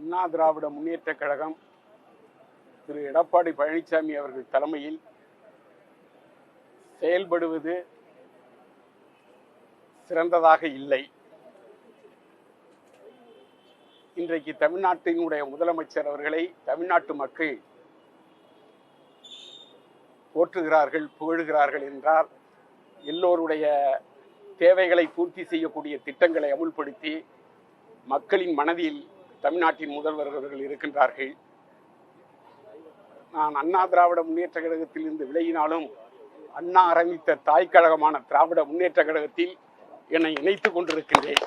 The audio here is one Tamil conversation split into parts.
அண்ணா திராவிட முன்னேற்ற கழகம் திரு எடப்பாடி பழனிசாமி அவர்கள் தலைமையில் செயல்படுவது சிறந்ததாக இல்லை. இன்றைக்கு தமிழ்நாட்டினுடைய முதலமைச்சர் அவர்களை தமிழ்நாட்டு மக்கள் போற்றுகிறார்கள், புகழுகிறார்கள் என்றால் எல்லோருடைய தேவைகளை பூர்த்தி செய்யக்கூடிய திட்டங்களை அமுல்படுத்தி மக்களின் மனதில் தமிழ்நாட்டின் முதல்வர் அவர்கள் இருக்கின்றார்கள். நான் அண்ணா திராவிட முன்னேற்ற கழகத்தில் இருந்து விலகினாலும் அண்ணா ஆரம்பித்த தாய் கழகமான திராவிட முன்னேற்ற கழகத்தில் என்னை இணைத்துக் கொண்டிருக்கின்றேன்.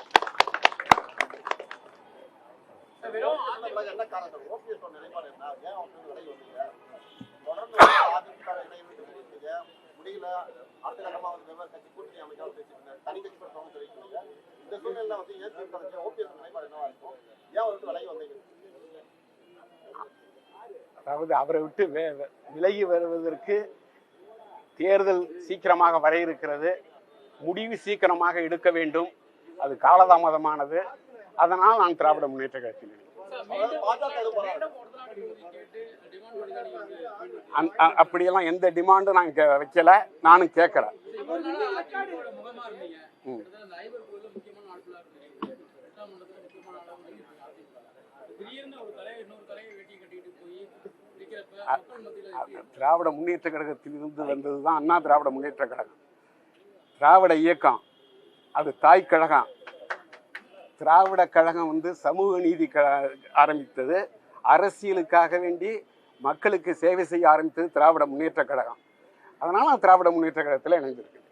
அதாவது அவரை விட்டு விலகி வருவதற்கு தேர்தல் சீக்கிரமாக வர இருக்கிறது, முடிவு சீக்கிரமாக எடுக்க வேண்டும், அது காலதாமதமானது. அதனால் நான் திராவிட முன்னேற்ற கழகத்தில் அப்படியெல்லாம் எந்த டிமாண்டும் நான் வைக்கல, நானும் கேட்கல. திராவிட முன்னேற்ற கழகத்தில் இருந்து வந்ததுதான் அண்ணா திராவிட முன்னேற்ற கழகம். திராவிட இயக்கம் அது தாய் கழகம். திராவிட கழகம் சமூக நீதி ஆரம்பித்தது, அரசியலுக்காக வேண்டி மக்களுக்கு சேவை செய்ய ஆரம்பித்தது திராவிட முன்னேற்ற கழகம். அதனால நான் திராவிட முன்னேற்ற கழகத்தில் இணைந்திருக்கேன்.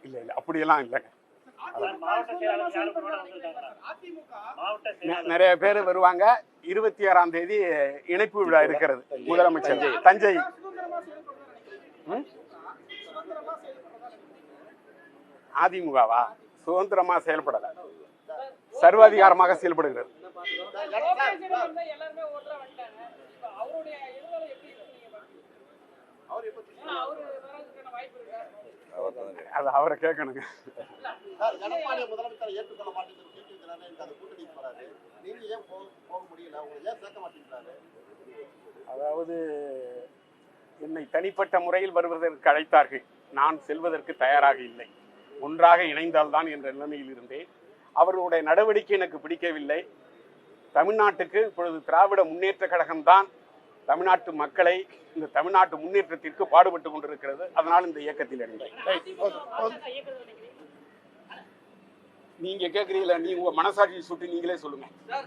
இல்ல இல்ல அப்படியெல்லாம் இல்லைங்க. நிறைய பேர் வருவாங்க. 26ஆம் தேதி இணைப்பு விழா இருக்கிறது முதலமைச்சர் தஞ்சை. அதிமுகவா சுதந்திரமா செயல்படல, சர்வாதிகாரமாக செயல்படுகிறது. அது அவரை கேட்கணுங்க. அதாவது என்னை தனிப்பட்ட முறையில் வருவதற்கு அழைத்தார்கள், நான் செல்வதற்கு தயாராக இல்லை. ஒன்றாக இணைந்தால்தான் என்ற நிலைமையில் இருந்தேன். அவர்களுடைய நடவடிக்கை எனக்கு பிடிக்கவில்லை. தமிழ்நாட்டுக்கு இப்பொழுது திராவிட முன்னேற்ற கழகம்தான் தமிழ்நாட்டு மக்களை இந்த தமிழ்நாட்டு முன்னேற்றத்திற்கு பாடுபட்டு கொண்டிருக்கிறது. அதனால் இந்த இயக்கத்தில் இணைந்தேன். நீங்க கேட்கிறீங்களா, நீ உங்க மனசாட்சியை சுட்டு நீங்களே சொல்லுங்க.